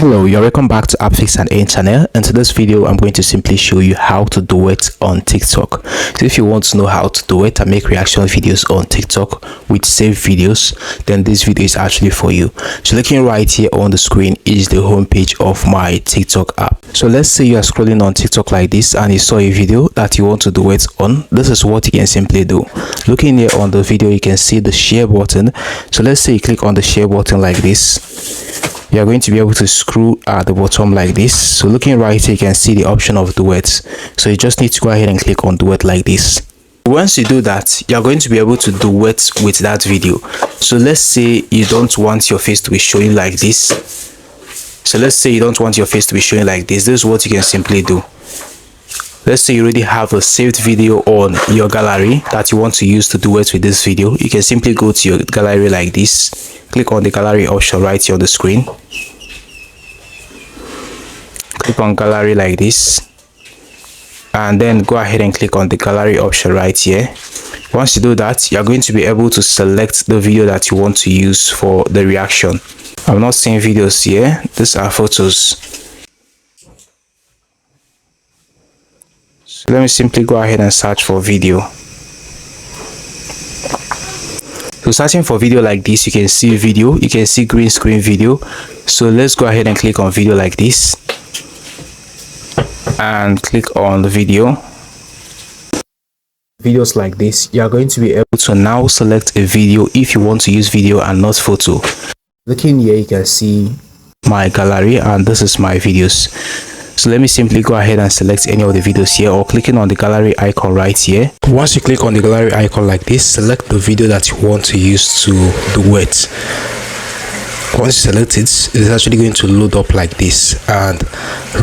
Hello, you're welcome back to Fix and Earn channel. In today's video, I'm going to simply show you how to do it on TikTok. So if you want to know how to do it and make reaction videos on TikTok with saved videos, then this video is actually for you. So looking right here on the screen is the homepage of my TikTok app. So let's say you are scrolling on TikTok like this and you saw a video that you want to do it on. This is what you can simply do. Looking here on the video, you can see the share button. So let's say you click on the share button like this. You are going to be able to scroll at the bottom like this. So looking right here, you can see the option of Duet. So you just need to go ahead and click on Duet like this. Once you do that, you are going to be able to duet with that video. So let's say you don't want your face to be showing like this. This is what you can simply do. Let's say you already have a saved video on your gallery that you want to use to duet with this video. You can simply go to your gallery like this. Click on the gallery option right here on the screen. Click on gallery like this. And then go ahead and click on the gallery option right here. Once you do that, you're going to be able to select the video that you want to use for the reaction. I'm not seeing videos here. These are photos. So let me simply go ahead and search for video. So searching for video like this, you can see video, you can see green screen video. So let's go ahead and click on video like this and click on the video. Videos like this, you are going to be able to now select a video if you want to use video and not photo. Looking here, you can see my gallery and this is my videos. So let me simply go ahead and select any of the videos here, or clicking on the gallery icon right here. Once you click on the gallery icon like this, select the video that you want to use to duet. Once you select it, it is actually going to load up like this, and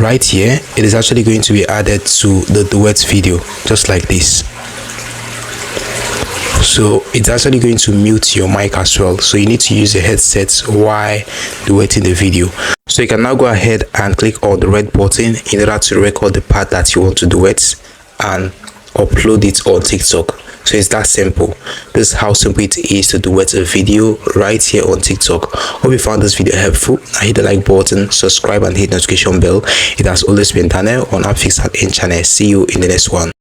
right here it is actually going to be added to the duet video just like this. So it's actually going to mute your mic as well, so you need to use a headset while duetting the video. So you can now go ahead and click on the red button in order to record the part that you want to duet and upload it on TikTok. So it's that simple. This is how simple it is to duet a video right here on TikTok. Hope you found this video helpful. Hit the like button, subscribe and hit the notification bell. It has always been Daniel on Fix and Earn channel. See you in the next one.